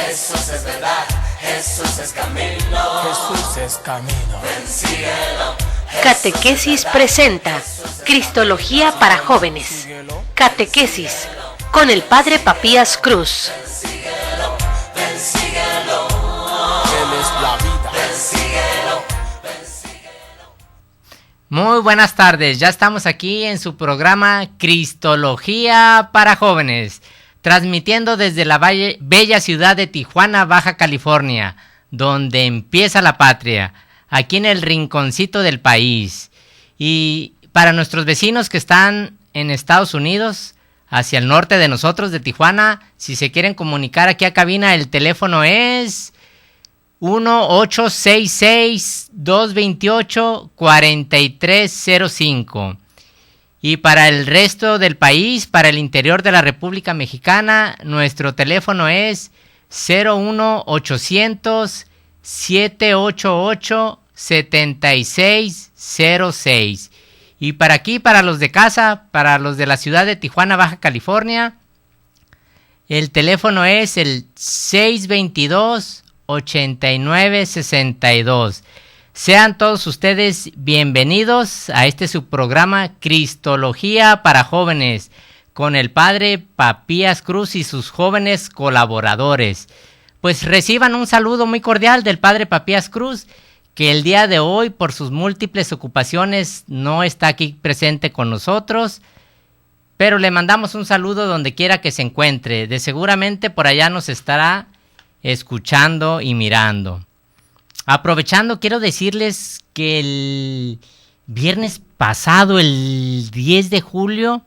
Jesús es verdad, Jesús es camino, Jesús es camino. ven síguelo. Catequesis presenta Cristología para jóvenes. Catequesis con el Padre Papías Cruz. Ven síguelo, Él es la vida. ven síguelo. Muy buenas tardes, ya estamos aquí en su programa Cristología para jóvenes, transmitiendo desde la bella ciudad de Tijuana, Baja California, donde empieza la patria, aquí en el rinconcito del país. Y para nuestros vecinos que están en Estados Unidos, hacia el norte de nosotros, de Tijuana, si se quieren comunicar aquí a cabina, el teléfono es 1-866-228-4305. Y para el resto del país, para el interior de la República Mexicana, nuestro teléfono es 01800-788-7606. Y para aquí, para los de casa, para los de la ciudad de Tijuana, Baja California, el teléfono es el 622-8962. Sean todos ustedes bienvenidos a este subprograma Cristología para jóvenes con el Padre Papías Cruz y sus jóvenes colaboradores. Pues reciban un saludo muy cordial del Padre Papías Cruz, que el día de hoy por sus múltiples ocupaciones no está aquí presente con nosotros, pero le mandamos un saludo donde quiera que se encuentre. De seguramente por allá nos estará escuchando y mirando. Aprovechando, quiero decirles que el viernes pasado, el 10 de julio,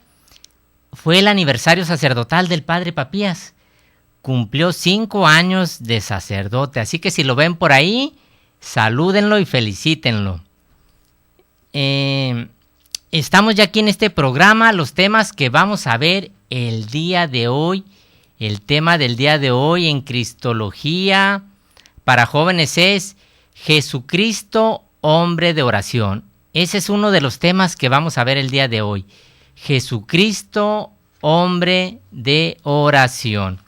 fue el aniversario sacerdotal del Padre Papías. Cumplió 5 años de sacerdote, así que si lo ven por ahí, salúdenlo y felicítenlo. Estamos ya aquí en este programa, los temas que vamos a ver el día de hoy. El tema del día de hoy en Cristología para jóvenes es Jesucristo, hombre de oración. Ese es uno de los temas que vamos a ver el día de hoy. Jesucristo, hombre de oración.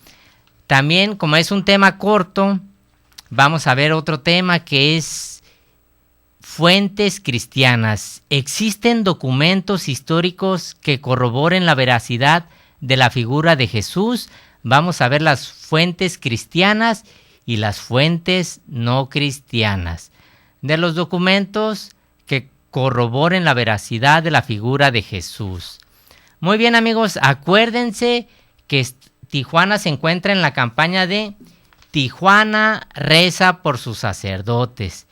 También, como es un tema corto, vamos a ver otro tema que es fuentes cristianas. ¿Existen documentos históricos que corroboren la veracidad de la figura de Jesús? Vamos a ver las fuentes cristianas y las fuentes no cristianas. De los documentos que corroboren la veracidad de la figura de Jesús. Muy bien, amigos, acuérdense que Tijuana se encuentra en la campaña de Tijuana reza por sus sacerdotes.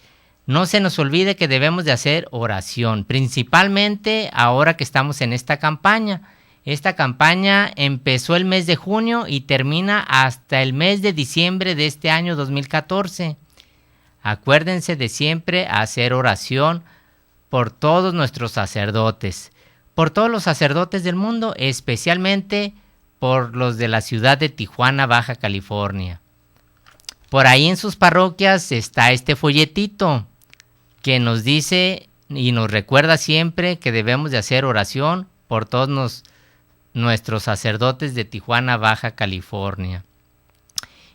No se nos olvide que debemos de hacer oración, principalmente ahora que estamos en esta campaña. Esta campaña empezó el mes de junio y termina hasta el mes de diciembre de este año 2014. Acuérdense de siempre hacer oración por todos nuestros sacerdotes, por todos los sacerdotes del mundo, especialmente por los de la ciudad de Tijuana, Baja California. Por ahí en sus parroquias está este folletito que nos dice y nos recuerda siempre que debemos de hacer oración por todos nuestros sacerdotes de Tijuana, Baja California.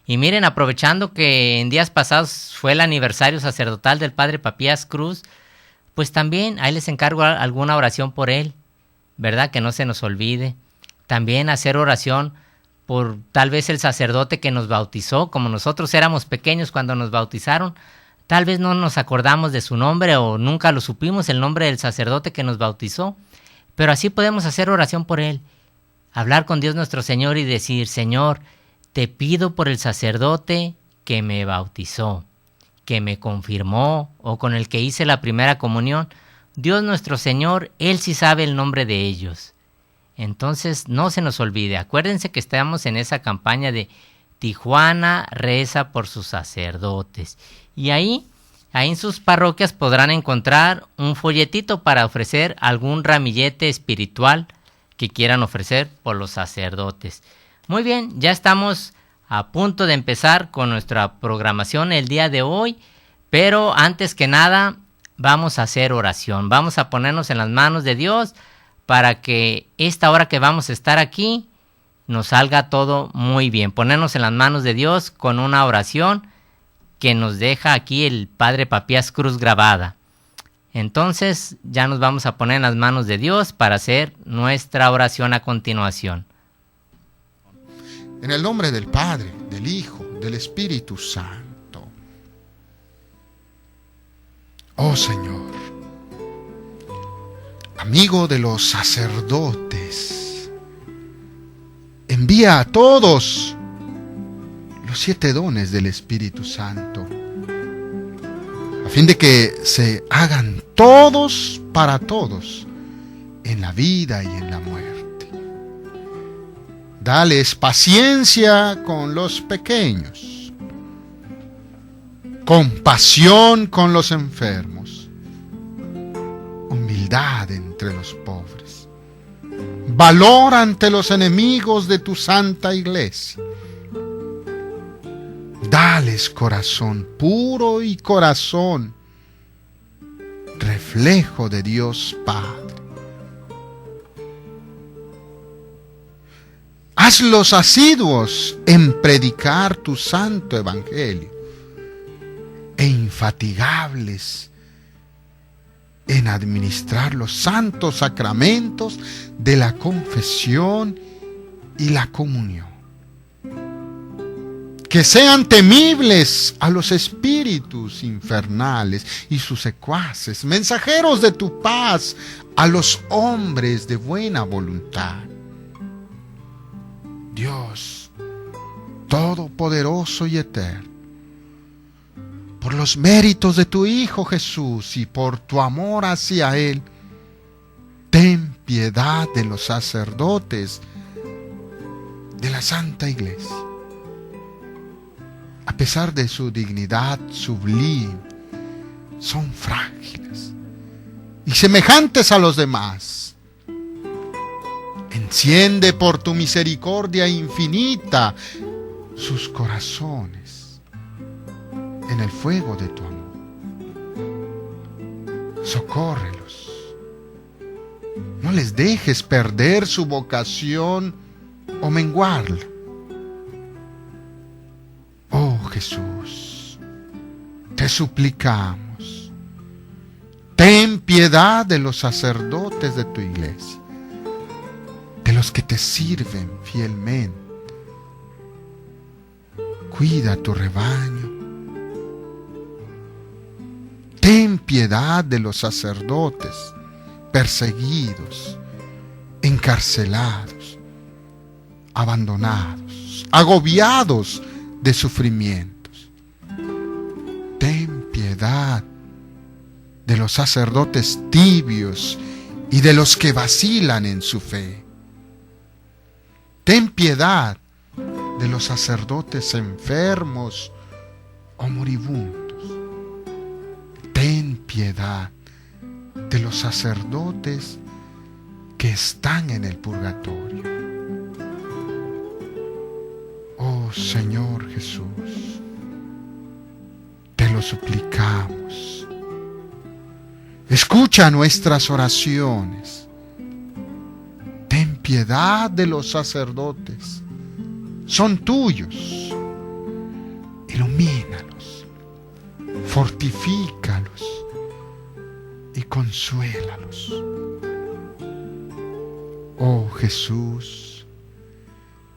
Y miren, aprovechando que en días pasados fue el aniversario sacerdotal del Padre Papías Cruz, pues también ahí les encargo alguna oración por él, ¿verdad? Que no se nos olvide. También hacer oración por tal vez el sacerdote que nos bautizó, como nosotros éramos pequeños cuando nos bautizaron, tal vez no nos acordamos de su nombre o nunca lo supimos, el nombre del sacerdote que nos bautizó, pero así podemos hacer oración por él. Hablar con Dios nuestro Señor y decir: Señor, te pido por el sacerdote que me bautizó, que me confirmó o con el que hice la primera comunión. Dios nuestro Señor, Él sí sabe el nombre de ellos. Entonces no se nos olvide, acuérdense que estamos en esa campaña de Tijuana reza por sus sacerdotes. Y ahí en sus parroquias podrán encontrar un folletito para ofrecer algún ramillete espiritual que quieran ofrecer por los sacerdotes. Muy bien, ya estamos a punto de empezar con nuestra programación el día de hoy, pero antes que nada vamos a hacer oración, vamos a ponernos en las manos de Dios para que esta hora que vamos a estar aquí nos salga todo muy bien. Ponernos en las manos de Dios con una oración que nos deja aquí el Padre Papías Cruz grabada. Entonces ya nos vamos a poner en las manos de Dios para hacer nuestra oración a continuación. En el nombre del Padre, del Hijo, del Espíritu Santo. Oh Señor, amigo de los sacerdotes, envía a todos los 7 dones del Espíritu Santo, a fin de que se hagan todos para todos en la vida y en la muerte. Dales paciencia con los pequeños, compasión con los enfermos, humildad entre los pobres, valor ante los enemigos de tu santa iglesia. Dales corazón puro y corazón reflejo de Dios Padre. Hazlos asiduos en predicar tu santo evangelio e infatigables en administrar los santos sacramentos de la confesión y la comunión. Que sean temibles a los espíritus infernales y sus secuaces, mensajeros de tu paz a los hombres de buena voluntad. Dios todopoderoso y eterno, por los méritos de tu Hijo Jesús y por tu amor hacia Él, ten piedad de los sacerdotes de la Santa Iglesia. A pesar de su dignidad sublime, son frágiles y semejantes a los demás. Enciende por tu misericordia infinita sus corazones en el fuego de tu amor. Socórrelos. No les dejes perder su vocación o menguarla. Oh Jesús, te suplicamos, ten piedad de los sacerdotes de tu iglesia, de los que te sirven fielmente. Cuida tu rebaño. Ten piedad de los sacerdotes perseguidos, encarcelados, abandonados, agobiados de sufrimientos. Ten piedad de los sacerdotes tibios y de los que vacilan en su fe. Ten piedad de los sacerdotes enfermos o moribundos. Ten piedad de los sacerdotes que están en el purgatorio. Oh Señor Jesús, te lo suplicamos. Escucha nuestras oraciones. Ten piedad de los sacerdotes. Son tuyos. Ilumínalos, fortifícalos y consuélalos. Oh Jesús,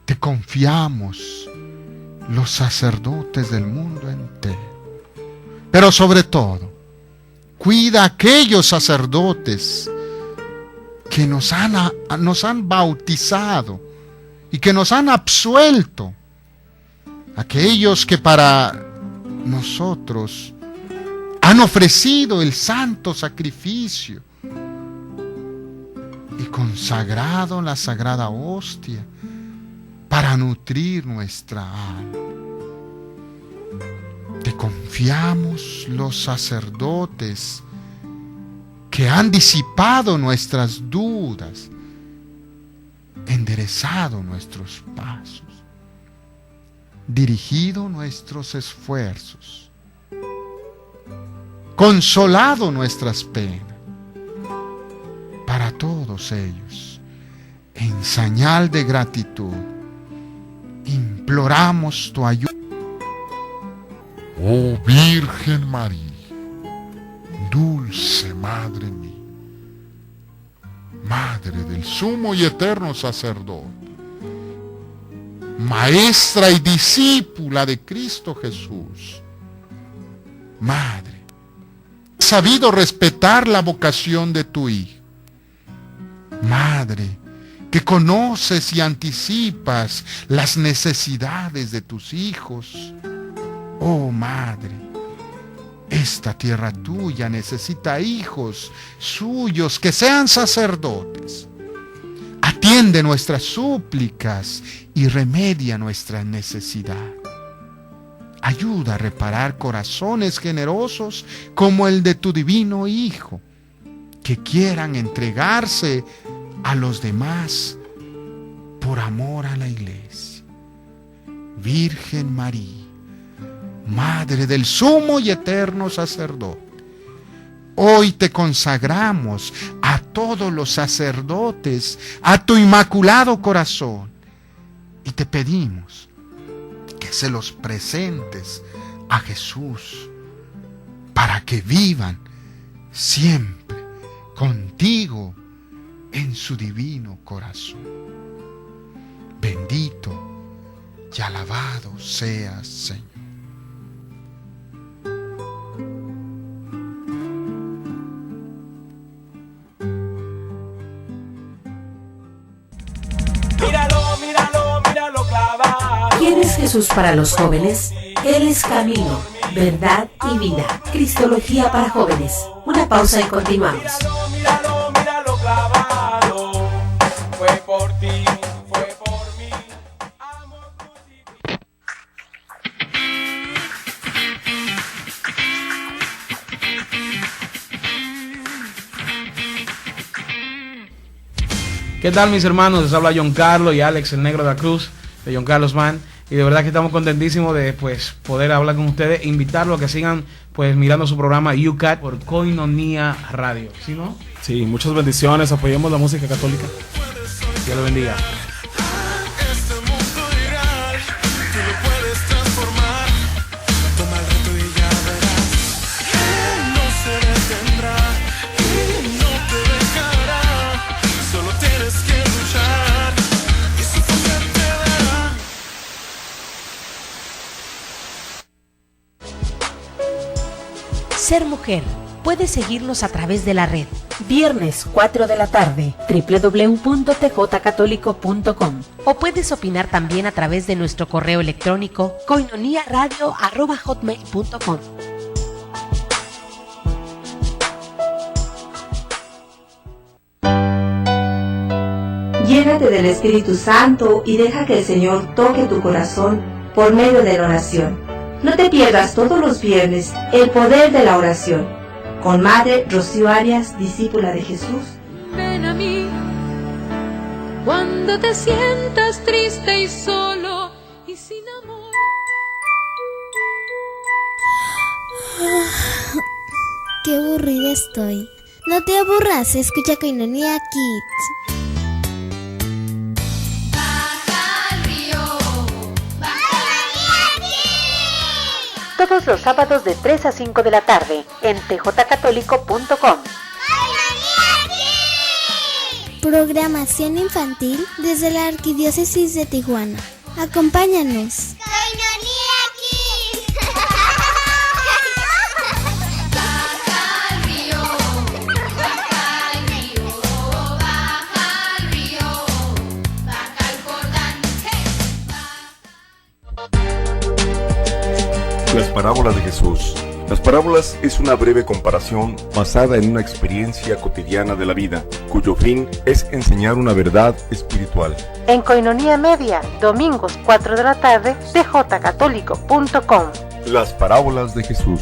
te confiamos los sacerdotes del mundo entero, pero sobre todo, cuida a aquellos sacerdotes que nos han bautizado y que nos han absuelto, aquellos que para nosotros han ofrecido el santo sacrificio y consagrado la sagrada hostia para nutrir nuestra alma. Te confiamos los sacerdotes que han disipado nuestras dudas, enderezado nuestros pasos, dirigido nuestros esfuerzos, consolado nuestras penas. Para todos ellos, en señal de gratitud, imploramos tu ayuda. Oh Virgen María, dulce Madre mía, Madre del sumo y eterno sacerdote, maestra y discípula de Cristo Jesús, Madre, has sabido respetar la vocación de tu Hijo, Madre, que conoces y anticipas las necesidades de tus hijos. Oh Madre, esta tierra tuya necesita hijos suyos que sean sacerdotes. Atiende nuestras súplicas y remedia nuestra necesidad. Ayuda a reparar corazones generosos como el de tu divino Hijo, que quieran entregarse a los demás por amor a la Iglesia. Virgen María, Madre del sumo y eterno sacerdote, hoy te consagramos a todos los sacerdotes, a tu inmaculado corazón, y te pedimos que se los presentes a Jesús para que vivan siempre contigo en su divino corazón. Bendito y alabado seas, Señor. Míralo clavado. ¿Quién es Jesús para los jóvenes? Él es camino, verdad y vida. Cristología para jóvenes. Una pausa y continuamos. Míralo clavado. Fue por ti, fue por mí. Amor crucificado. ¿Qué tal, mis hermanos? Les habla John Carlos y Alex, el negro de la cruz, de John Carlos Man. Y de verdad que estamos contentísimos de poder hablar con ustedes, invitarlos a que sigan mirando su programa UCAT por Koinonia Radio. ¿Sí, no? Sí, muchas bendiciones, apoyemos la música católica. Dios le bendiga. Ser Mujer. Puedes seguirnos a través de la red. Viernes 4 de la tarde, www.tjcatólico.com. O puedes opinar también a través de nuestro correo electrónico koinoniaradio@hotmail.com. Llénate del Espíritu Santo y deja que el Señor toque tu corazón por medio de la oración. No te pierdas todos los viernes el poder de la oración con Madre Rocío Arias, discípula de Jesús. Ven a mí cuando te sientas triste y solo y sin amor. Qué aburrida estoy. No te aburras, escucha Koinonia Kids. Todos los sábados de 3 a 5 de la tarde en tjcatólico.com. Programación infantil desde la Arquidiócesis de Tijuana. Acompáñanos. Las parábolas de Jesús. Las parábolas es una breve comparación basada en una experiencia cotidiana de la vida, cuyo fin es enseñar una verdad espiritual. En Koinonia Media, domingos 4 de la tarde, tjcatólico.com. Las parábolas de Jesús.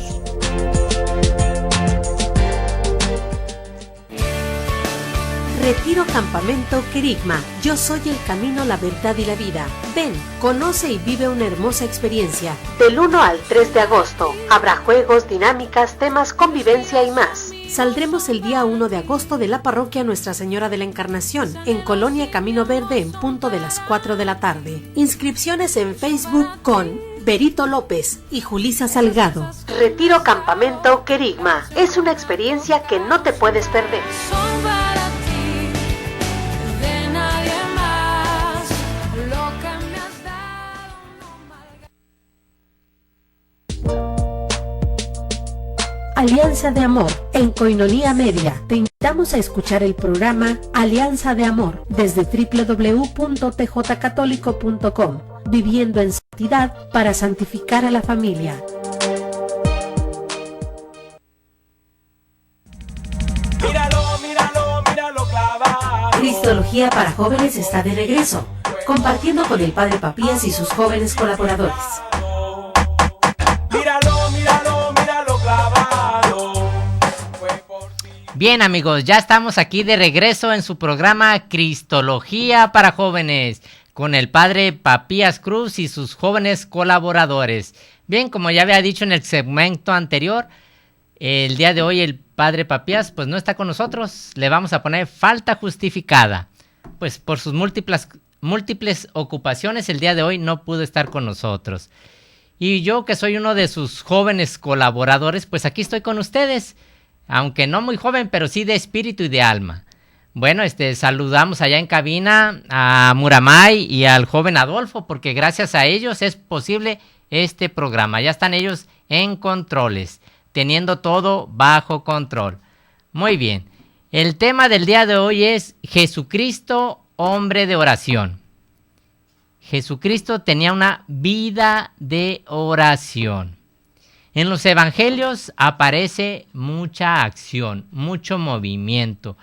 Retiro Campamento Querigma. Yo soy el camino, la verdad y la vida. Ven, conoce y vive una hermosa experiencia. Del 1 al 3 de agosto habrá juegos, dinámicas, temas, convivencia y más. Saldremos el día 1 de agosto de la parroquia Nuestra Señora de la Encarnación, en Colonia Camino Verde, en punto de las 4 de la tarde. Inscripciones en Facebook con Berito López y Julisa Salgado. Retiro Campamento Querigma. Es una experiencia que no te puedes perder. Alianza de Amor, en Koinonia Media. Te invitamos a escuchar el programa Alianza de Amor desde www.tjcatólico.com, viviendo en santidad para santificar a la familia. Míralo clavado. Cristología para Jóvenes está de regreso, compartiendo con el Padre Papías y sus jóvenes colaboradores. Míralo clavado. Bien, amigos, ya estamos aquí de regreso en su programa Cristología para Jóvenes con el Padre Papías Cruz y sus jóvenes colaboradores. Bien, como ya había dicho en el segmento anterior, el día de hoy el Padre Papías pues no está con nosotros. Le vamos a poner falta justificada. Pues por sus múltiples ocupaciones el día de hoy no pudo estar con nosotros. Y yo, que soy uno de sus jóvenes colaboradores, pues aquí estoy con ustedes. Aunque no muy joven, pero sí de espíritu y de alma. Bueno, saludamos allá en cabina a Muramay y al joven Adolfo, porque gracias a ellos es posible este programa. Ya están ellos en controles, teniendo todo bajo control. Muy bien. El tema del día de hoy es Jesucristo, hombre de oración. Jesucristo tenía una vida de oración. En los evangelios aparece mucha acción, mucho movimiento,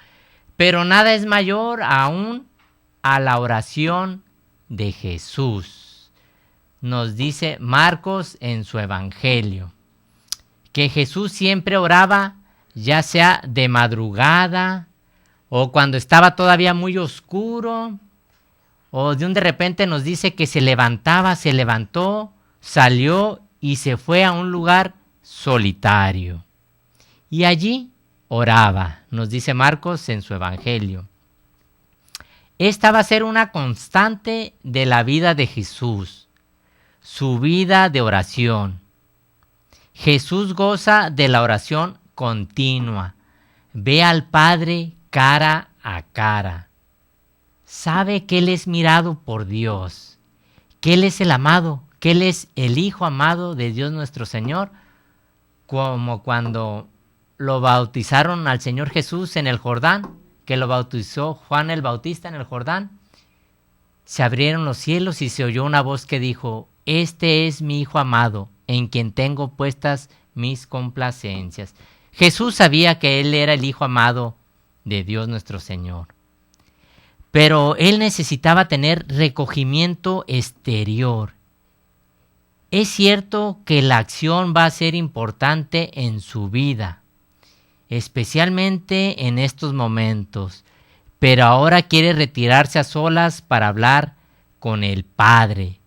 pero nada es mayor aún a la oración de Jesús. Nos dice Marcos en su evangelio, que Jesús siempre oraba, ya sea de madrugada, o cuando estaba todavía muy oscuro, o de repente nos dice que se levantó, salió y se fue a un lugar solitario. Y allí oraba, nos dice Marcos en su evangelio. Esta va a ser una constante de la vida de Jesús, su vida de oración. Jesús goza de la oración continua, ve al Padre cara a cara. Sabe que Él es mirado por Dios, que Él es el amado, que Él es el Hijo amado de Dios nuestro Señor, como cuando lo bautizaron al Señor Jesús en el Jordán, que lo bautizó Juan el Bautista en el Jordán. Se abrieron los cielos y se oyó una voz que dijo: Este es mi Hijo amado, en quien tengo puestas mis complacencias. Jesús sabía que Él era el Hijo amado de Dios nuestro Señor. Pero Él necesitaba tener recogimiento exterior. Es cierto que la acción va a ser importante en su vida, especialmente en estos momentos, pero ahora quiere retirarse a solas para hablar con el Padre,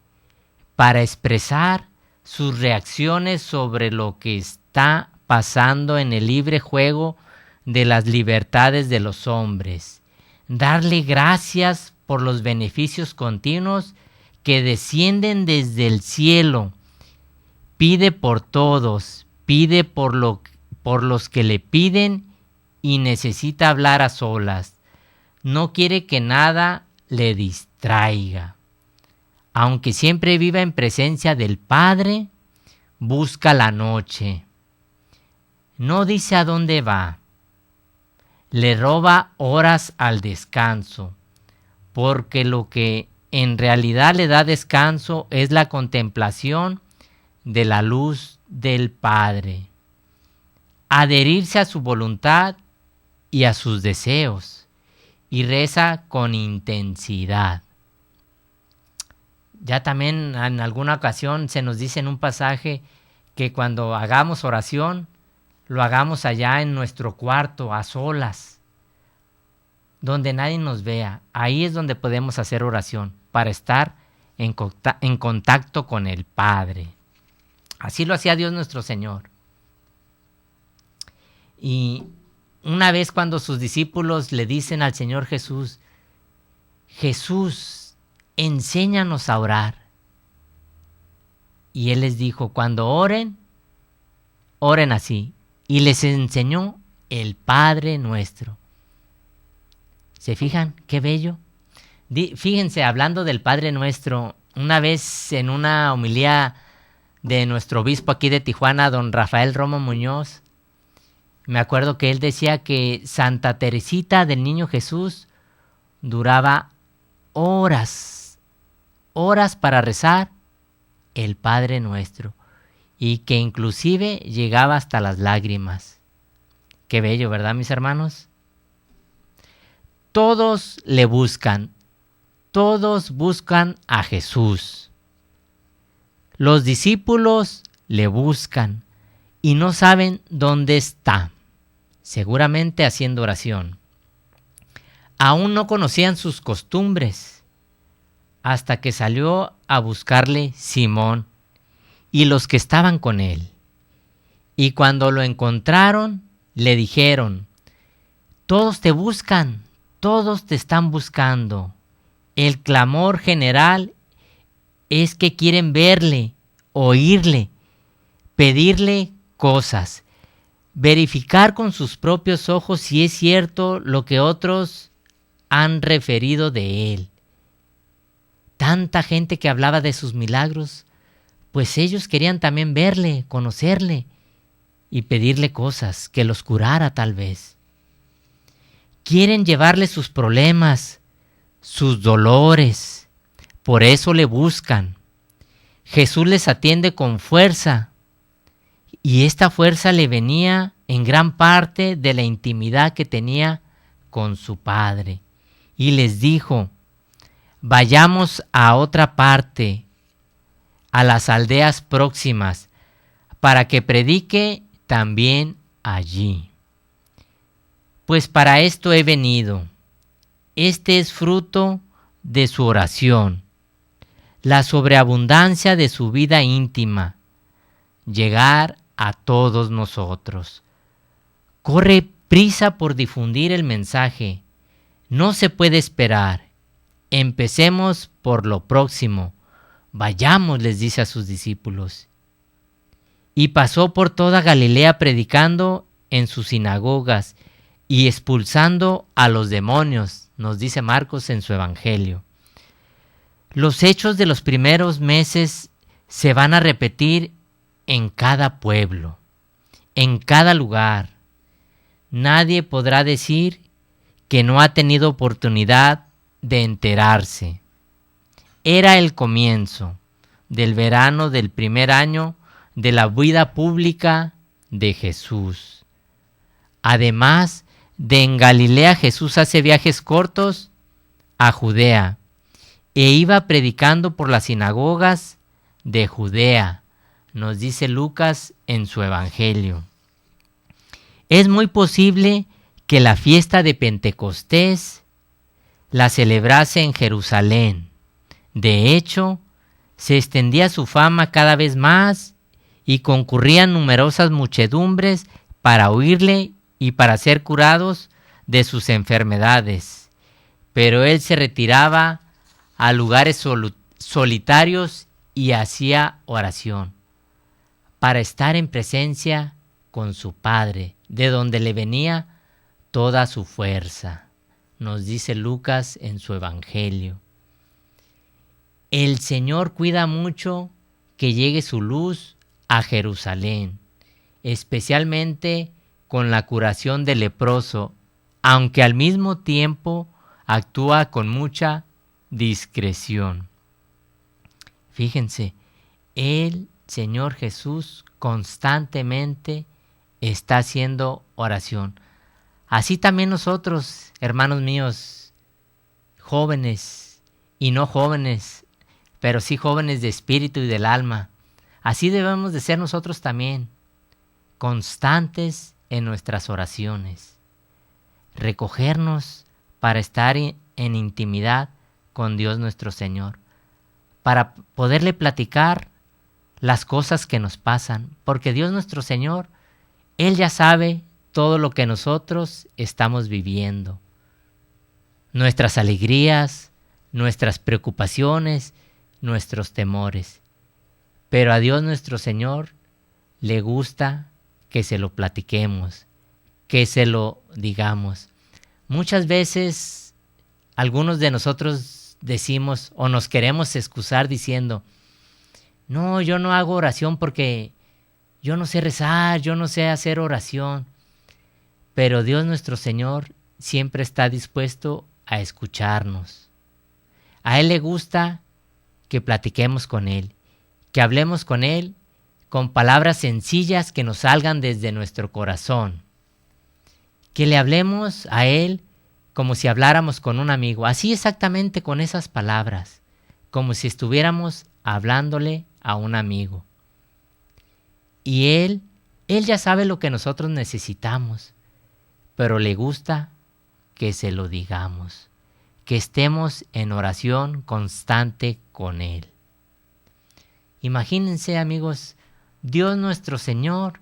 para expresar sus reacciones sobre lo que está pasando en el libre juego de las libertades de los hombres, darle gracias por los beneficios continuos que descienden desde el cielo. Pide por todos, pide por los que le piden y necesita hablar a solas. No quiere que nada le distraiga. Aunque siempre viva en presencia del Padre, busca la noche. No dice a dónde va. Le roba horas al descanso, porque lo que en realidad le da descanso es la contemplación de la luz del Padre. Adherirse a su voluntad y a sus deseos, y reza con intensidad. Ya también en alguna ocasión se nos dice en un pasaje que cuando hagamos oración, lo hagamos allá en nuestro cuarto, a solas. donde nadie nos vea. Ahí es donde podemos hacer oración, para estar en contacto con el Padre. Así lo hacía Dios nuestro Señor. Y una vez cuando sus discípulos le dicen al Señor Jesús, Jesús, enséñanos a orar. Y Él les dijo, cuando oren, oren así. Y les enseñó el Padre Nuestro. ¿Se fijan? Qué bello. Fíjense, hablando del Padre Nuestro, una vez en una homilía de nuestro obispo aquí de Tijuana, don Rafael Romo Muñoz, me acuerdo que él decía que Santa Teresita del Niño Jesús duraba horas para rezar el Padre Nuestro, y que inclusive llegaba hasta las lágrimas. Qué bello, ¿verdad, mis hermanos? Todos le buscan, todos buscan a Jesús. Los discípulos le buscan y no saben dónde está, seguramente haciendo oración. Aún no conocían sus costumbres, hasta que salió a buscarle Simón y los que estaban con él. Y cuando lo encontraron, le dijeron, todos te buscan, todos te están buscando. El clamor general es que quieren verle, oírle, pedirle cosas, verificar con sus propios ojos si es cierto lo que otros han referido de él. Tanta gente que hablaba de sus milagros, pues ellos querían también verle, conocerle y pedirle cosas, que los curara tal vez. Quieren llevarle sus problemas, sus dolores, por eso le buscan. Jesús les atiende con fuerza, y esta fuerza le venía en gran parte de la intimidad que tenía con su Padre. Y les dijo, vayamos a otra parte, a las aldeas próximas, para que predique también allí. Pues para esto he venido. Este es fruto de su oración, la sobreabundancia de su vida íntima, llegar a todos nosotros. Corre prisa por difundir el mensaje. No se puede esperar. Empecemos por lo próximo. Vayamos, les dice a sus discípulos. Y pasó por toda Galilea predicando en sus sinagogas y expulsando a los demonios, nos dice Marcos en su Evangelio. Los hechos de los primeros meses se van a repetir en cada pueblo, en cada lugar. Nadie podrá decir que no ha tenido oportunidad de enterarse. Era el comienzo del verano del primer año de la vida pública de Jesús. Además de en Galilea, Jesús hace viajes cortos a Judea e iba predicando por las sinagogas de Judea, nos dice Lucas en su Evangelio. Es muy posible que la fiesta de Pentecostés la celebrase en Jerusalén. De hecho, se extendía su fama cada vez más y concurrían numerosas muchedumbres para oírle y para ser curados de sus enfermedades. Pero él se retiraba a lugares solitarios y hacía oración, para estar en presencia con su Padre, de donde le venía toda su fuerza, nos dice Lucas en su Evangelio. El Señor cuida mucho que llegue su luz a Jerusalén, especialmente con la curación del leproso, aunque al mismo tiempo actúa con mucha discreción. Fíjense, el Señor Jesús constantemente está haciendo oración. Así también nosotros, hermanos míos, jóvenes y no jóvenes, pero sí jóvenes de espíritu y del alma, así debemos de ser nosotros también, constantes en nuestras oraciones, recogernos para estar en intimidad con Dios nuestro Señor, para poderle platicar las cosas que nos pasan, porque Dios nuestro Señor, Él ya sabe todo lo que nosotros estamos viviendo, nuestras alegrías, nuestras preocupaciones, nuestros temores. Pero a Dios nuestro Señor le gusta que se lo platiquemos, que se lo digamos. Muchas veces algunos de nosotros decimos o nos queremos excusar diciendo, no, yo no hago oración porque yo no sé rezar, yo no sé hacer oración. Pero Dios nuestro Señor siempre está dispuesto a escucharnos. A Él le gusta que platiquemos con Él, que hablemos con Él con palabras sencillas que nos salgan desde nuestro corazón. Que le hablemos a Él como si habláramos con un amigo, así exactamente con esas palabras, como si estuviéramos hablándole a un amigo. Y Él ya sabe lo que nosotros necesitamos, pero le gusta que se lo digamos, que estemos en oración constante con Él. Imagínense, amigos, Dios nuestro Señor,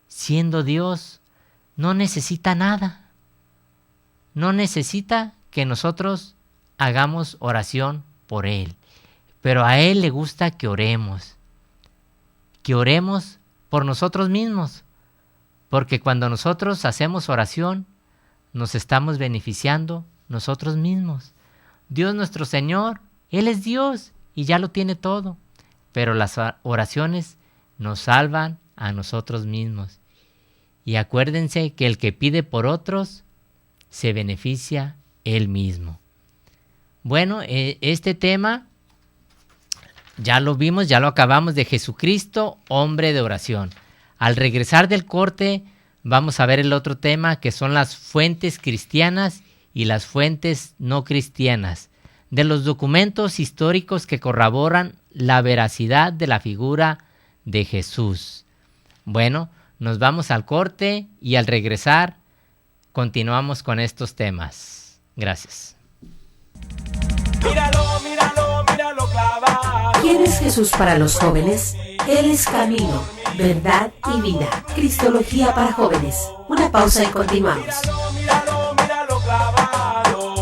siendo Dios, no necesita nada. No necesita que nosotros hagamos oración por Él. Pero a Él le gusta que oremos por nosotros mismos. Porque cuando nosotros hacemos oración, nos estamos beneficiando nosotros mismos. Dios nuestro Señor, Él es Dios y ya lo tiene todo. Pero las oraciones nos salvan a nosotros mismos. Y acuérdense que el que pide por otros, se beneficia él mismo. Bueno, este tema ya lo vimos, ya lo acabamos, de Jesucristo, hombre de oración. Al regresar del corte, vamos a ver el otro tema, que son las fuentes cristianas y las fuentes no cristianas, de los documentos históricos que corroboran la veracidad de la figura de Jesús. Bueno, nos vamos al corte y al regresar continuamos con estos temas. Gracias. Míralo, míralo, míralo clavado. ¿Quién es Jesús para los jóvenes? Él es camino, verdad y vida. Cristología para jóvenes. Una pausa y continuamos. Míralo, míralo, míralo clavado.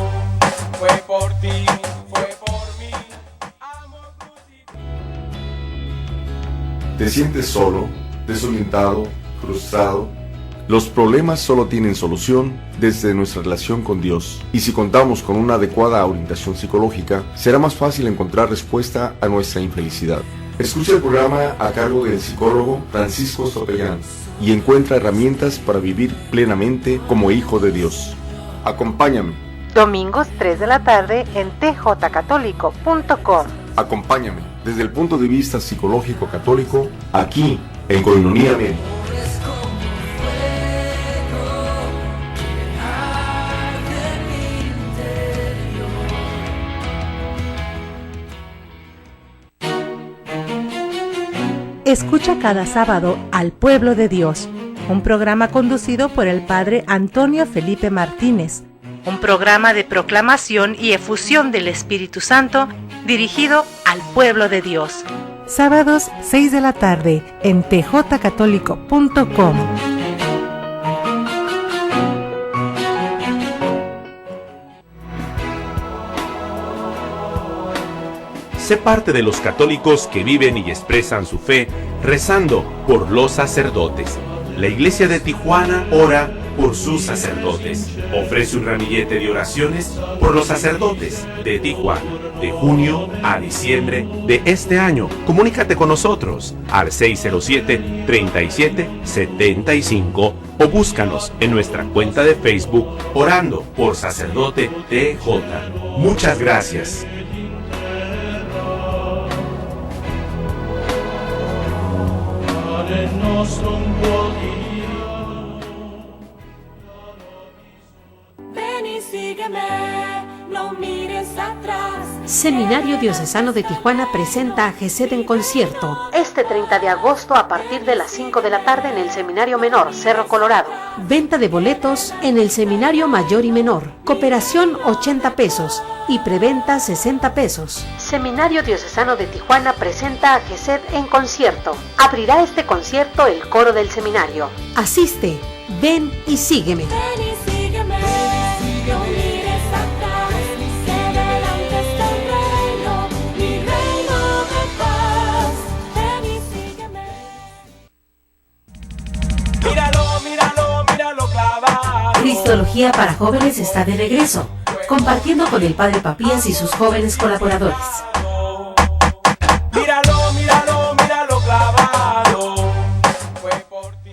Fue por ti, fue por mí. Amor crucificado. ¿Te sientes solo, desorientado, frustrado? Los problemas solo tienen solución desde nuestra relación con Dios. Y si contamos con una adecuada orientación psicológica, será más fácil encontrar respuesta a nuestra infelicidad. Escucha el programa a cargo del psicólogo Francisco Sopellán y encuentra herramientas para vivir plenamente como hijo de Dios. Acompáñame. Domingos 3 de la tarde en tjcatólico.com. Acompáñame desde el punto de vista psicológico católico, aquí en Koinonia Media. Escucha cada sábado Al Pueblo de Dios, un programa conducido por el Padre Antonio Felipe Martínez, un programa de proclamación y efusión del Espíritu Santo dirigido al pueblo de Dios. Sábados 6 de la tarde en tjcatólico.com. Sé parte de los católicos que viven y expresan su fe rezando por los sacerdotes. La Iglesia de Tijuana ora por sus sacerdotes. Ofrece un ramillete de oraciones por los sacerdotes de Tijuana, de junio a diciembre de este año. Comunícate con nosotros al 607-3775 o búscanos en nuestra cuenta de Facebook Orando por Sacerdote TJ. Muchas gracias. Ven y sígueme, no mires atrás. Seminario Diocesano de Tijuana presenta a GESED en concierto este 30 de agosto a partir de las 5 de la tarde en el Seminario Menor, Cerro Colorado. Venta de boletos en el Seminario Mayor y Menor. Cooperación 80 pesos y preventa 60 pesos. Seminario Diocesano de Tijuana presenta a GESED en concierto. Abrirá este concierto el coro del seminario. Asiste, ven y sígueme. Cristología para Jóvenes está de regreso, compartiendo con el Padre Papías y sus jóvenes colaboradores. Míralo clavado. Fue por ti.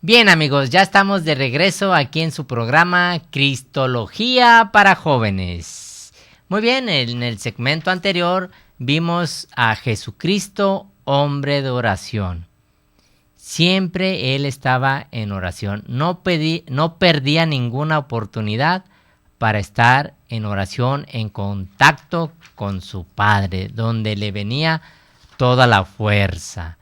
Bien, amigos, ya estamos de regreso aquí en su programa Cristología para Jóvenes. Muy bien, en el segmento anterior vimos a Jesucristo, hombre de oración. Siempre él estaba en oración, no perdía ninguna oportunidad para estar en oración, en contacto con su Padre, donde le venía toda la fuerza.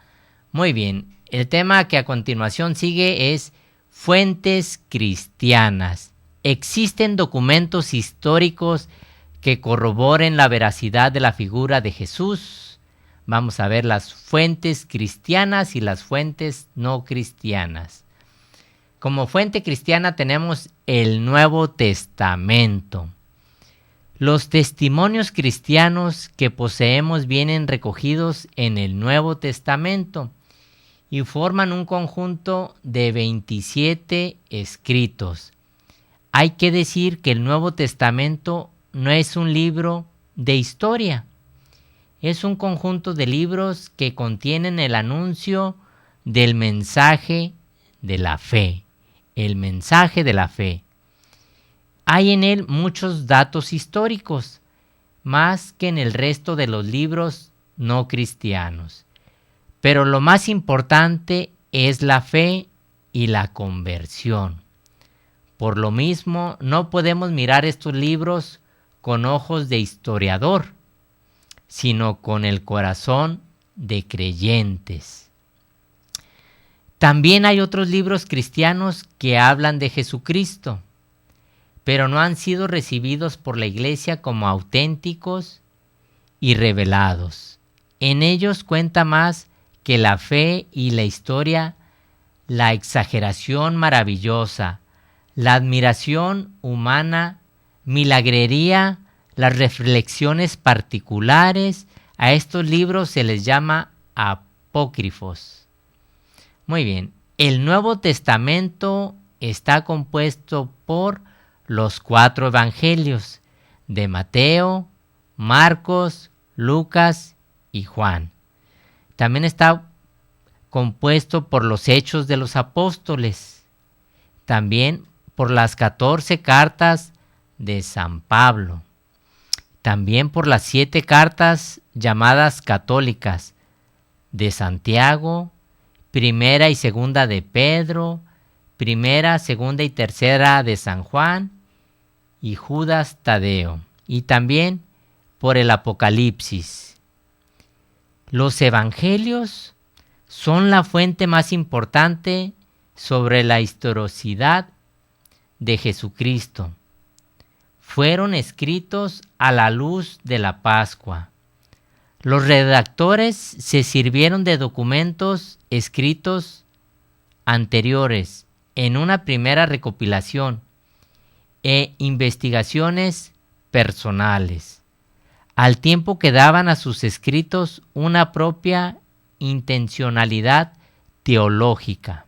Muy bien, el tema que a continuación sigue es fuentes cristianas. ¿Existen documentos históricos que corroboren la veracidad de la figura de Jesús? Vamos a ver las fuentes cristianas y las fuentes no cristianas. Como fuente cristiana tenemos el Nuevo Testamento. Los testimonios cristianos que poseemos vienen recogidos en el Nuevo Testamento y forman un conjunto de 27 escritos. Hay que decir que el Nuevo Testamento no es un libro de historia. Es un conjunto de libros que contienen el anuncio del mensaje de la fe. El mensaje de la fe. Hay en él muchos datos históricos, más que en el resto de los libros no cristianos. Pero lo más importante es la fe y la conversión. Por lo mismo, no podemos mirar estos libros con ojos de historiador, sino con el corazón de creyentes. También hay otros libros cristianos que hablan de Jesucristo, pero no han sido recibidos por la Iglesia como auténticos y revelados. En ellos cuenta más que la fe y la historia, la exageración maravillosa, la admiración humana, milagrería, las reflexiones particulares. A estos libros se les llama apócrifos. Muy bien, el Nuevo Testamento está compuesto por los 4 evangelios de Mateo, Marcos, Lucas y Juan. También está compuesto por los Hechos de los Apóstoles, también por las 14 cartas de San Pablo, también por las 7 cartas llamadas católicas de Santiago, primera y segunda de Pedro, primera, segunda y tercera de San Juan y Judas Tadeo, y también por el Apocalipsis. Los evangelios son la fuente más importante sobre la historicidad de Jesucristo. Fueron escritos a la luz de la Pascua. Los redactores se sirvieron de documentos escritos anteriores en una primera recopilación e investigaciones personales, al tiempo que daban a sus escritos una propia intencionalidad teológica.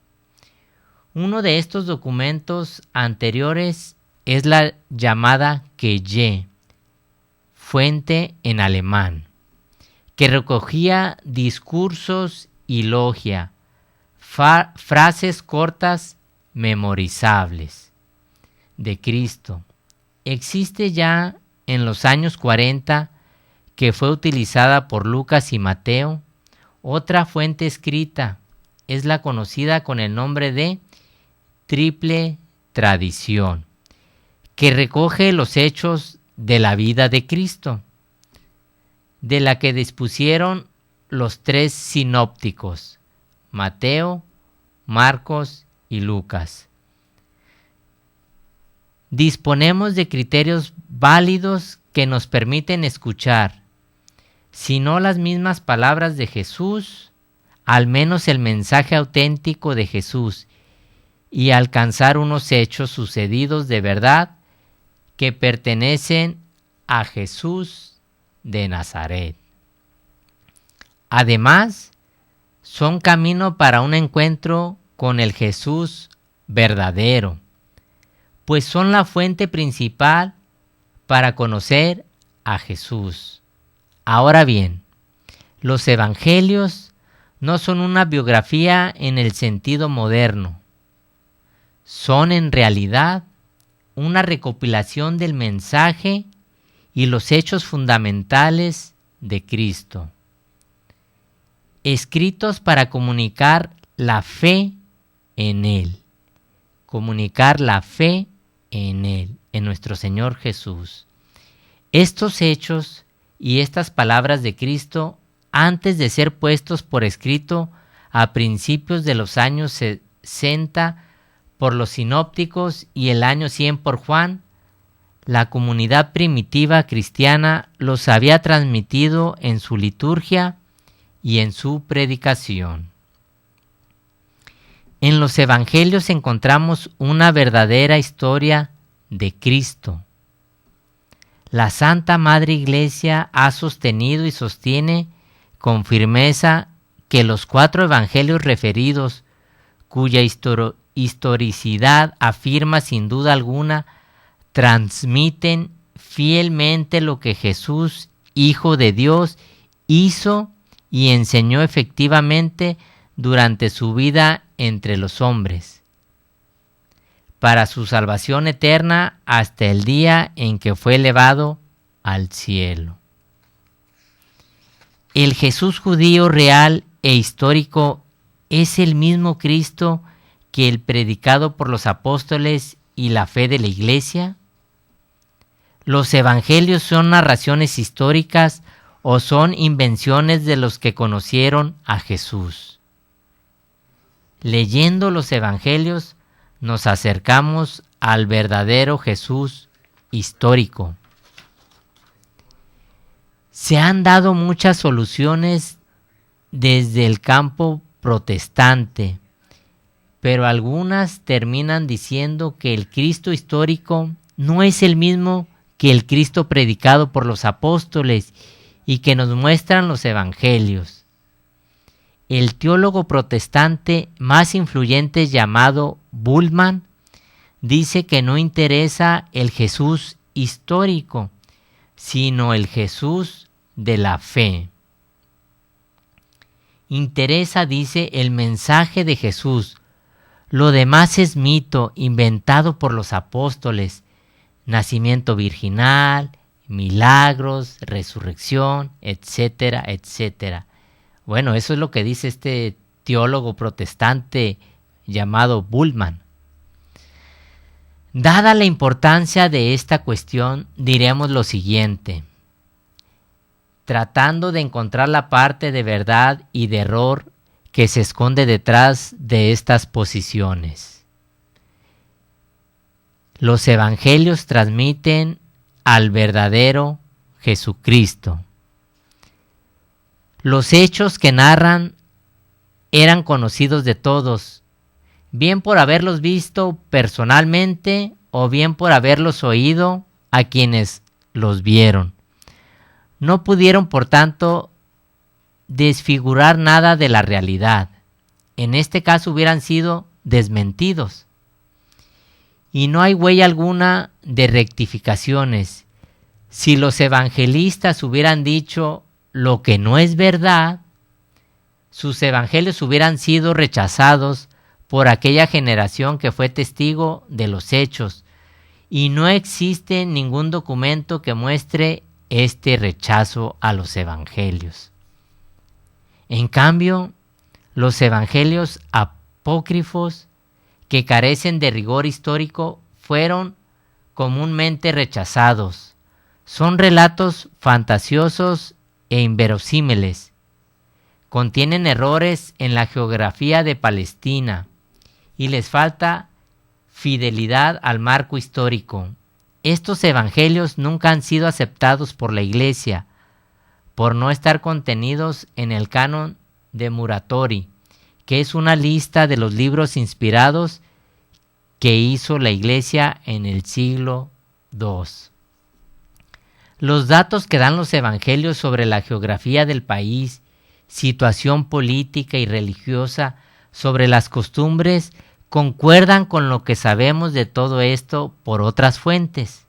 Uno de estos documentos anteriores es la llamada Quelle, fuente en alemán, que recogía discursos y logia, frases cortas memorizables de Cristo. Existe ya en los años 40, que fue utilizada por Lucas y Mateo, otra fuente escrita, es la conocida con el nombre de Triple Tradición, que recoge los hechos de la vida de Cristo. de la que dispusieron los 3 sinópticos, Mateo, Marcos y Lucas. Disponemos de criterios válidos que nos permiten escuchar, si no las mismas palabras de Jesús, al menos el mensaje auténtico de Jesús, y alcanzar unos hechos sucedidos de verdad que pertenecen a Jesús de Nazaret. Además, son camino para un encuentro con el Jesús verdadero, pues son la fuente principal para conocer a Jesús. Ahora bien, los evangelios no son una biografía en el sentido moderno. Son en realidad una recopilación del mensaje y los hechos fundamentales de Cristo, escritos para comunicar la fe en Él. Comunicar la fe en Él, en nuestro Señor Jesús. Estos hechos y estas palabras de Cristo, antes de ser puestos por escrito a principios de los años 60 por los sinópticos y el año 100 por Juan, la comunidad primitiva cristiana los había transmitido en su liturgia y en su predicación. En los evangelios encontramos una verdadera historia de Cristo. La Santa Madre Iglesia ha sostenido y sostiene con firmeza que los 4 evangelios referidos, cuya historicidad afirma sin duda alguna, transmiten fielmente lo que Jesús, Hijo de Dios, hizo y enseñó efectivamente durante su vida entre los hombres, para su salvación eterna hasta el día en que fue elevado al cielo. El Jesús judío real e histórico es el mismo Cristo que el predicado por los apóstoles y la fe de la Iglesia. ¿Los evangelios son narraciones históricas o son invenciones de los que conocieron a Jesús? Leyendo los evangelios nos acercamos al verdadero Jesús histórico. Se han dado muchas soluciones desde el campo protestante, pero algunas terminan diciendo que el Cristo histórico no es el mismo que el Cristo predicado por los apóstoles y que nos muestran los evangelios. El teólogo protestante más influyente llamado Bultmann dice que no interesa el Jesús histórico, sino el Jesús de la fe. Interesa, dice, el mensaje de Jesús. Lo demás es mito inventado por los apóstoles. Nacimiento virginal, milagros, resurrección, etcétera, etcétera. Bueno, eso es lo que dice este teólogo protestante llamado Bultmann. Dada la importancia de esta cuestión, diremos lo siguiente. Tratando de encontrar la parte de verdad y de error que se esconde detrás de estas posiciones. Los evangelios transmiten al verdadero Jesucristo. Los hechos que narran eran conocidos de todos, bien por haberlos visto personalmente o bien por haberlos oído a quienes los vieron. No pudieron, por tanto, desfigurar nada de la realidad. En este caso hubieran sido desmentidos. Y no hay huella alguna de rectificaciones. Si los evangelistas hubieran dicho lo que no es verdad, sus evangelios hubieran sido rechazados por aquella generación que fue testigo de los hechos, y no existe ningún documento que muestre este rechazo a los evangelios. En cambio, los evangelios apócrifos, que carecen de rigor histórico, fueron comúnmente rechazados. Son relatos fantasiosos e inverosímiles. Contienen errores en la geografía de Palestina y les falta fidelidad al marco histórico. Estos evangelios nunca han sido aceptados por la Iglesia por no estar contenidos en el canon de Muratori, que es una lista de los libros inspirados que hizo la Iglesia en el siglo II. Los datos que dan los evangelios sobre la geografía del país, situación política y religiosa, sobre las costumbres, concuerdan con lo que sabemos de todo esto por otras fuentes.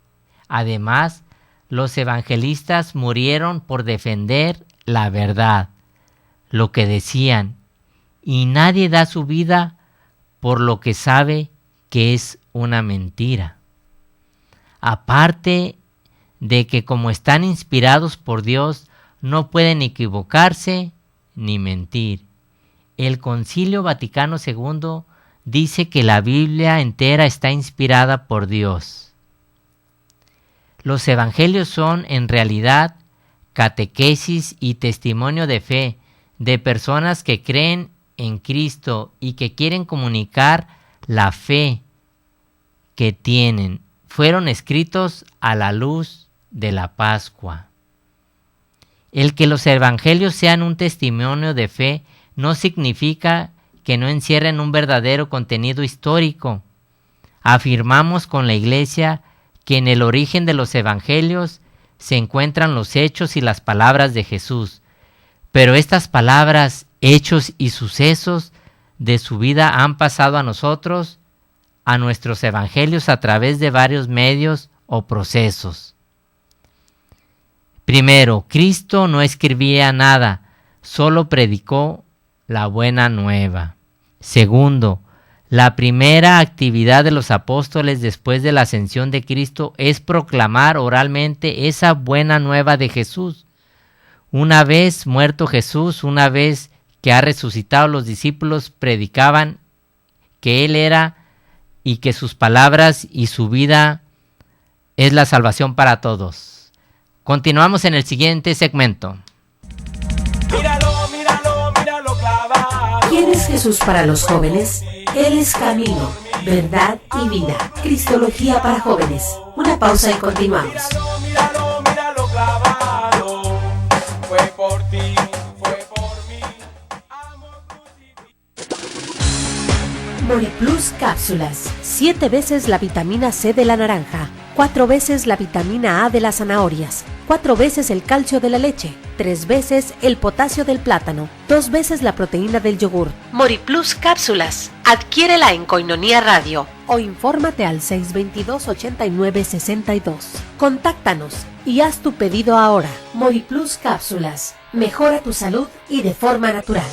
Además, los evangelistas murieron por defender la verdad, lo que decían, y nadie da su vida por lo que sabe que es una mentira. Aparte de que como están inspirados por Dios, no pueden equivocarse ni mentir. El Concilio Vaticano II dice que la Biblia entera está inspirada por Dios. Los evangelios son, en realidad, catequesis y testimonio de fe de personas que creen en Cristo y que quieren comunicar la fe que tienen. Fueron escritos a la luz de la Pascua. El que los evangelios sean un testimonio de fe no significa que no encierren un verdadero contenido histórico. Afirmamos con la Iglesia que en el origen de los evangelios se encuentran los hechos y las palabras de Jesús, pero estas palabras, hechos y sucesos de su vida han pasado a nosotros, a nuestros evangelios, a través de varios medios o procesos. Primero, Cristo no escribía nada, solo predicó la buena nueva. Segundo, la primera actividad de los apóstoles después de la ascensión de Cristo es proclamar oralmente esa buena nueva de Jesús. Una vez muerto Jesús, una vez que ha resucitado, los discípulos predicaban que Él era y que sus palabras y su vida es la salvación para todos. Continuamos en el siguiente segmento. ¿Quién es Jesús para los jóvenes? Él es camino, verdad y vida. Cristología para jóvenes. Una pausa y continuamos. Míralo clavado. Fue por ti, fue por mí. Moriplus cápsulas. 7 veces la vitamina C de la naranja, 4 veces la vitamina A de las zanahorias, 4 veces el calcio de la leche, 3 veces el potasio del plátano, 2 veces la proteína del yogur. Moriplus cápsulas. Adquiérela en Koinonia Radio o infórmate al 622-8962. Contáctanos y haz tu pedido ahora. Moriplus cápsulas. Mejora tu salud y de forma natural.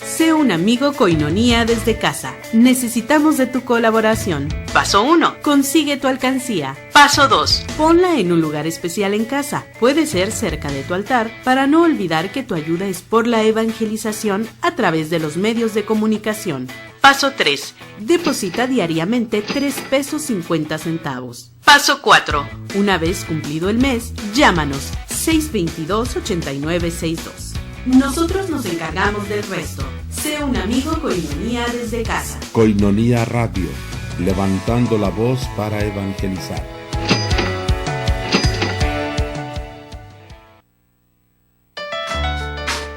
Sé un amigo Koinonia desde casa. Necesitamos de tu colaboración. Paso 1. Consigue tu alcancía. Paso 2. Ponla en un lugar especial en casa. Puede ser cerca de tu altar para no olvidar que tu ayuda es por la evangelización a través de los medios de comunicación. Paso 3. Deposita diariamente 3 pesos 50 centavos. Paso 4. Una vez cumplido el mes, llámanos 622-8962. Nosotros nos encargamos del resto. Sé un amigo Koinonia desde casa. Koinonia Radio, levantando la voz para evangelizar.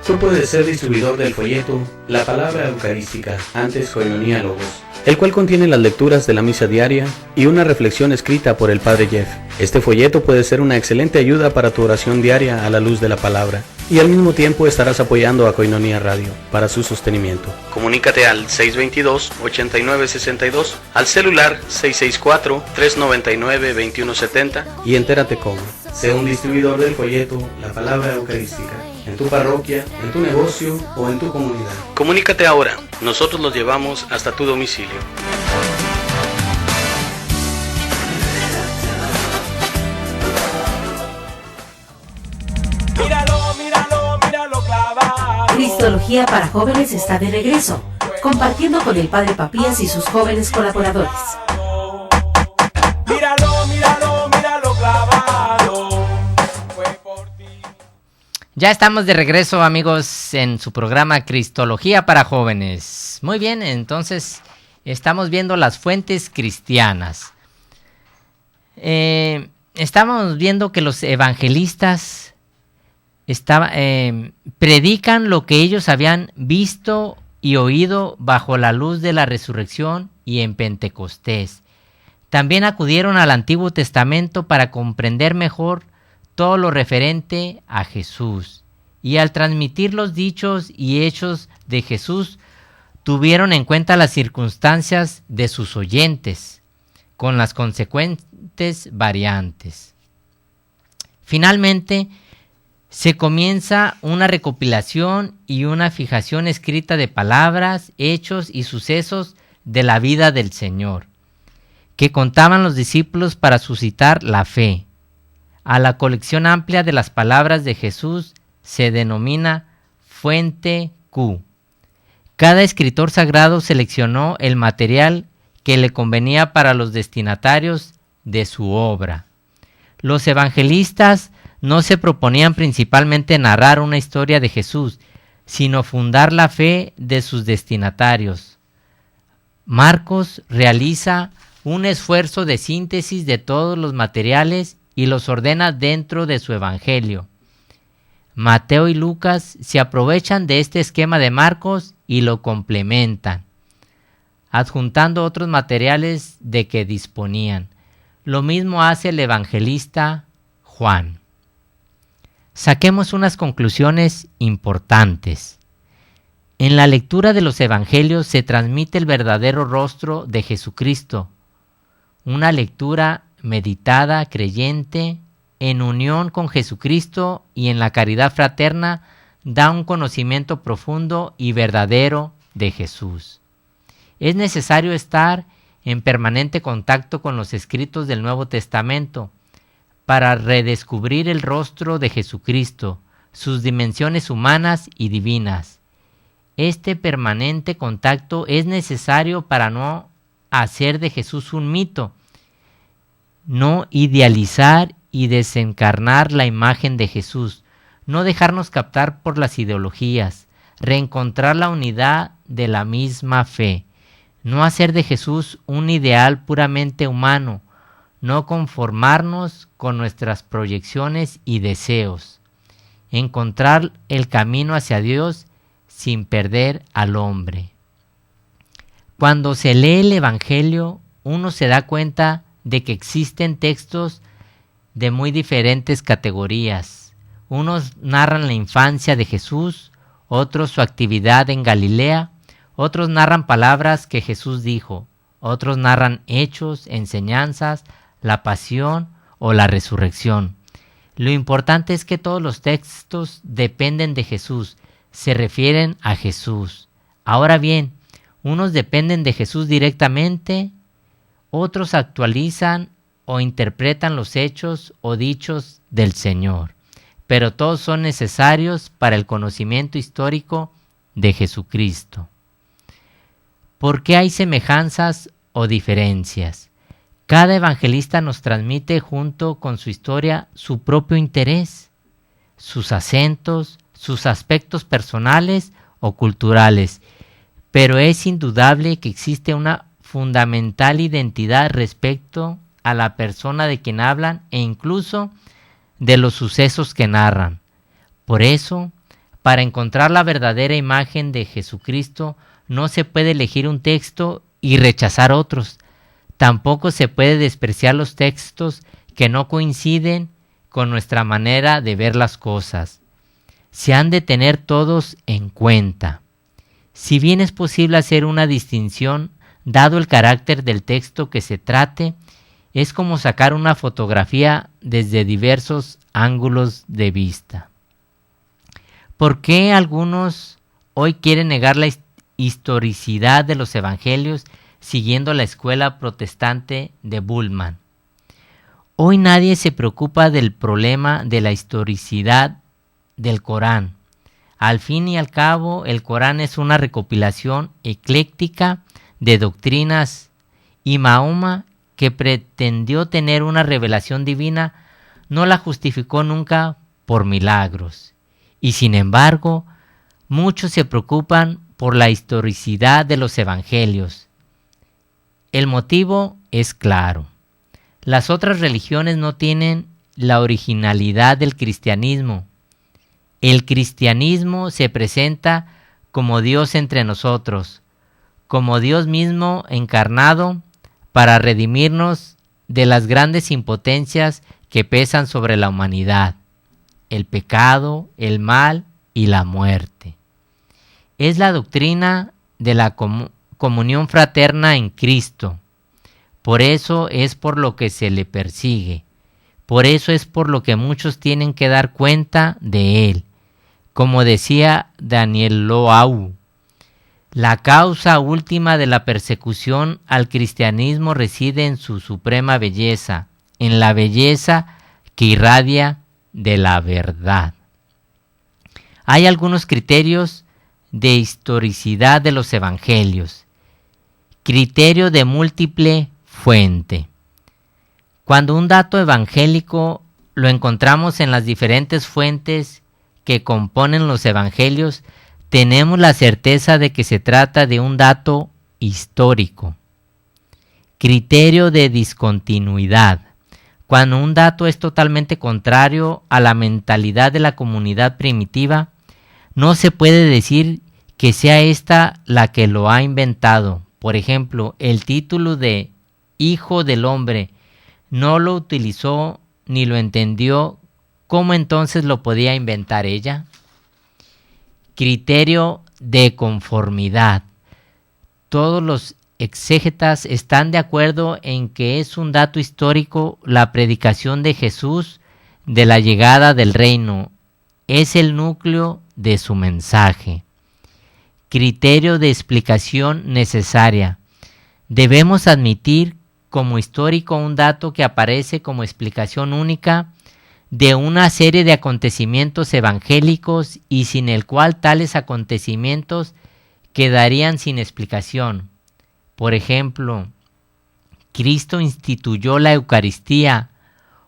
Tú puedes ser distribuidor del folleto La Palabra Eucarística, antes Koinonia Logos, el cual contiene las lecturas de la misa diaria y una reflexión escrita por el Padre Jeff. Este folleto puede ser una excelente ayuda para tu oración diaria a la luz de la palabra, y al mismo tiempo estarás apoyando a Koinonia Radio para su sostenimiento. Comunícate al 622-8962, al celular 664-399-2170 y entérate cómo. Sé un distribuidor del folleto La Palabra Eucarística, en tu parroquia, en tu negocio o en tu comunidad. Comunícate ahora, nosotros los llevamos hasta tu domicilio. Míralo clavado. Cristología para jóvenes está de regreso, compartiendo con el Padre Papías y sus jóvenes colaboradores. Ya estamos de regreso, amigos, en su programa Cristología para Jóvenes. Muy bien, entonces estamos viendo las fuentes cristianas. Estamos viendo que los evangelistas predican lo que ellos habían visto y oído bajo la luz de la resurrección y en Pentecostés. También acudieron al Antiguo Testamento para comprender mejor todo lo referente a Jesús. Y al transmitir los dichos y hechos de Jesús, tuvieron en cuenta las circunstancias de sus oyentes, con las consecuentes variantes. Finalmente, se comienza una recopilación y una fijación escrita de palabras, hechos y sucesos de la vida del Señor, que contaban los discípulos para suscitar la fe. A la colección amplia de las palabras de Jesús se denomina Fuente Q. Cada escritor sagrado seleccionó el material que le convenía para los destinatarios de su obra. Los evangelistas no se proponían principalmente narrar una historia de Jesús, sino fundar la fe de sus destinatarios. Marcos realiza un esfuerzo de síntesis de todos los materiales y los ordena dentro de su evangelio. Mateo y Lucas se aprovechan de este esquema de Marcos y lo complementan, adjuntando otros materiales de que disponían. Lo mismo hace el evangelista Juan. Saquemos unas conclusiones importantes. En la lectura de los evangelios se transmite el verdadero rostro de Jesucristo, una lectura meditada, creyente, en unión con Jesucristo y en la caridad fraterna, da un conocimiento profundo y verdadero de Jesús. Es necesario estar en permanente contacto con los escritos del Nuevo Testamento para redescubrir el rostro de Jesucristo, sus dimensiones humanas y divinas. Este permanente contacto es necesario para no hacer de Jesús un mito, no idealizar y desencarnar la imagen de Jesús, no dejarnos captar por las ideologías, reencontrar la unidad de la misma fe, no hacer de Jesús un ideal puramente humano, no conformarnos con nuestras proyecciones y deseos, encontrar el camino hacia Dios sin perder al hombre. Cuando se lee el Evangelio, uno se da cuenta de que existen textos de muy diferentes categorías. Unos narran la infancia de Jesús, otros su actividad en Galilea, otros narran palabras que Jesús dijo, otros narran hechos, enseñanzas, la pasión o la resurrección. Lo importante es que todos los textos dependen de Jesús, se refieren a Jesús. Ahora bien, unos dependen de Jesús directamente, otros actualizan o interpretan los hechos o dichos del Señor, pero todos son necesarios para el conocimiento histórico de Jesucristo. ¿Por qué hay semejanzas o diferencias? Cada evangelista nos transmite junto con su historia su propio interés, sus acentos, sus aspectos personales o culturales, pero es indudable que existe una fundamental identidad respecto a la persona de quien hablan e incluso de los sucesos que narran. Por eso, para encontrar la verdadera imagen de Jesucristo, no se puede elegir un texto y rechazar otros. Tampoco se puede despreciar los textos que no coinciden con nuestra manera de ver las cosas. Se han de tener todos en cuenta. Si bien es posible hacer una distinción, dado el carácter del texto que se trate, es como sacar una fotografía desde diversos ángulos de vista. ¿Por qué algunos hoy quieren negar la historicidad de los evangelios siguiendo la escuela protestante de Bultmann? Hoy nadie se preocupa del problema de la historicidad del Corán. Al fin y al cabo, el Corán es una recopilación ecléctica de doctrinas y Mahoma, que pretendió tener una revelación divina, no la justificó nunca por milagros. Y sin embargo, muchos se preocupan por la historicidad de los evangelios. El motivo es claro. Las otras religiones no tienen la originalidad del cristianismo. El cristianismo se presenta como Dios entre nosotros, como Dios mismo encarnado para redimirnos de las grandes impotencias que pesan sobre la humanidad, el pecado, el mal y la muerte. Es la doctrina de la comunión fraterna en Cristo. Por eso es por lo que se le persigue. Por eso es por lo que muchos tienen que dar cuenta de él. Como decía Daniel Loau, la causa última de la persecución al cristianismo reside en su suprema belleza, en la belleza que irradia de la verdad. Hay algunos criterios de historicidad de los evangelios. Criterio de múltiple fuente. Cuando un dato evangélico lo encontramos en las diferentes fuentes que componen los evangelios, tenemos la certeza de que se trata de un dato histórico. Criterio de discontinuidad. Cuando un dato es totalmente contrario a la mentalidad de la comunidad primitiva, no se puede decir que sea esta la que lo ha inventado. Por ejemplo, el título de Hijo del Hombre no lo utilizó ni lo entendió. ¿Cómo entonces lo podía inventar ella? Criterio de conformidad. Todos los exégetas están de acuerdo en que es un dato histórico la predicación de Jesús de la llegada del reino. Es el núcleo de su mensaje. Criterio de explicación necesaria. Debemos admitir como histórico un dato que aparece como explicación única de una serie de acontecimientos evangélicos y sin el cual tales acontecimientos quedarían sin explicación. Por ejemplo, Cristo instituyó la Eucaristía,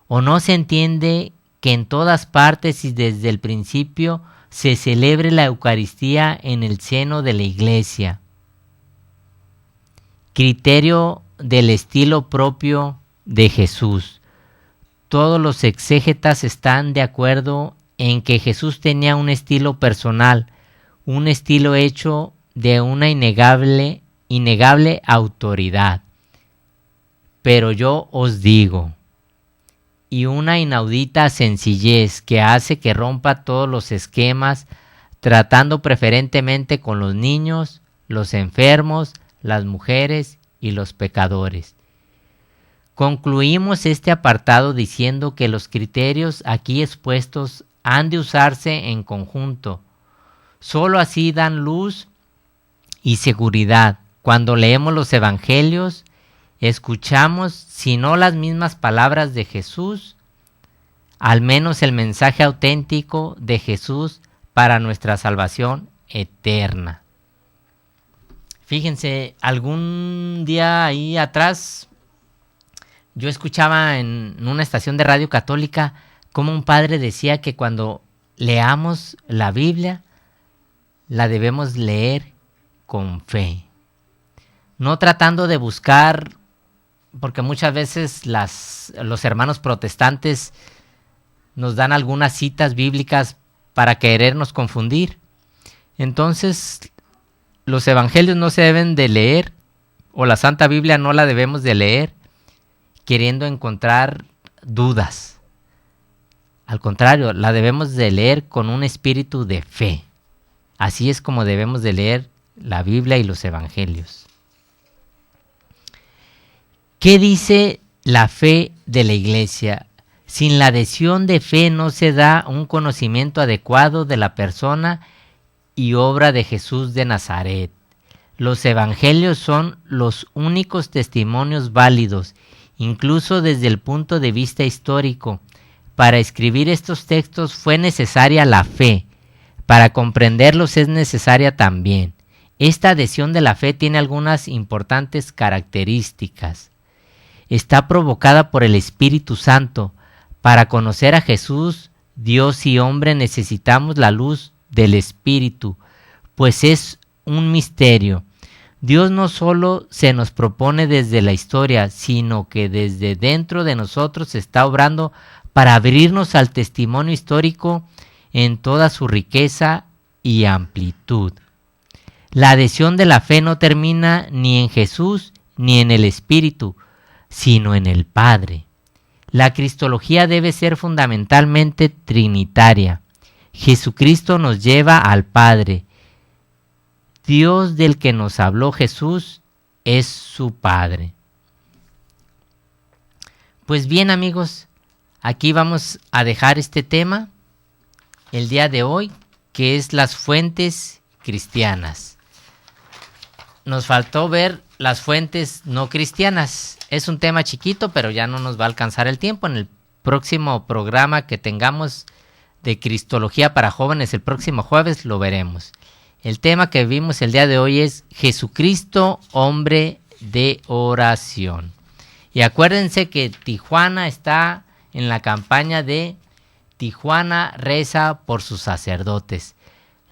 o no se entiende que en todas partes y desde el principio se celebre la Eucaristía en el seno de la Iglesia. Criterio del estilo propio de Jesús. Todos los exégetas están de acuerdo en que Jesús tenía un estilo personal, un estilo hecho de una innegable autoridad. Pero yo os digo, y una inaudita sencillez que hace que rompa todos los esquemas, tratando preferentemente con los niños, los enfermos, las mujeres y los pecadores. Concluimos este apartado diciendo que los criterios aquí expuestos han de usarse en conjunto. Solo así dan luz y seguridad. Cuando leemos los evangelios, escuchamos, si no las mismas palabras de Jesús, al menos el mensaje auténtico de Jesús para nuestra salvación eterna. Fíjense, algún día ahí atrás, yo escuchaba en una estación de radio católica cómo un padre decía que cuando leamos la Biblia, la debemos leer con fe. No tratando de buscar, porque muchas veces los hermanos protestantes nos dan algunas citas bíblicas para querernos confundir. Entonces, los evangelios no se deben de leer, o la Santa Biblia no la debemos de leer queriendo encontrar dudas. Al contrario, la debemos de leer con un espíritu de fe. Así es como debemos de leer la Biblia y los evangelios. ¿Qué dice la fe de la Iglesia? Sin la adhesión de fe no se da un conocimiento adecuado de la persona y obra de Jesús de Nazaret. Los evangelios son los únicos testimonios válidos, incluso desde el punto de vista histórico. Para escribir estos textos fue necesaria la fe. Para comprenderlos es necesaria también. Esta adhesión de la fe tiene algunas importantes características. Está provocada por el Espíritu Santo. Para conocer a Jesús Dios y hombre necesitamos la luz del Espíritu, pues es un misterio. Dios no solo se nos propone desde la historia, sino que desde dentro de nosotros está obrando para abrirnos al testimonio histórico en toda su riqueza y amplitud. La adhesión de la fe no termina ni en Jesús ni en el Espíritu, sino en el Padre. La cristología debe ser fundamentalmente trinitaria. Jesucristo nos lleva al Padre. Dios del que nos habló Jesús es su Padre. Pues bien, amigos, aquí vamos a dejar este tema el día de hoy, que es las fuentes cristianas. Nos faltó ver las fuentes no cristianas. Es un tema chiquito, pero ya no nos va a alcanzar el tiempo. En el próximo programa que tengamos de Cristología para jóvenes, el próximo jueves, lo veremos. El tema que vimos el día de hoy es Jesucristo, hombre de oración. Y acuérdense que Tijuana está en la campaña de Tijuana reza por sus sacerdotes.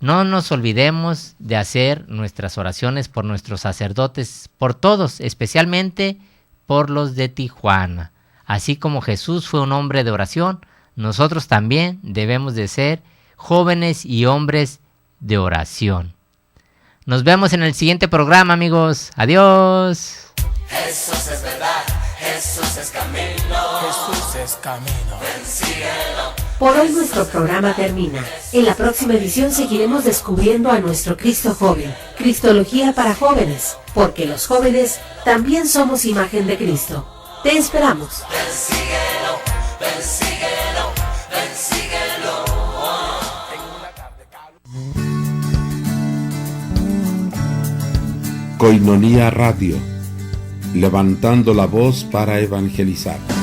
No nos olvidemos de hacer nuestras oraciones por nuestros sacerdotes, por todos, especialmente por los de Tijuana. Así como Jesús fue un hombre de oración, nosotros también debemos de ser jóvenes y hombres de oración. Nos vemos en el siguiente programa, amigos. Adiós. Jesús es verdad, Jesús es camino, Jesús es camino, ven síguelo. Por hoy nuestro programa termina. En la próxima edición seguiremos descubriendo a nuestro Cristo joven, Cristología para jóvenes, porque los jóvenes también somos imagen de Cristo. Te esperamos. Ven síguelo, ven síguelo, ven síguelo. Koinonia Radio, levantando la voz para evangelizar.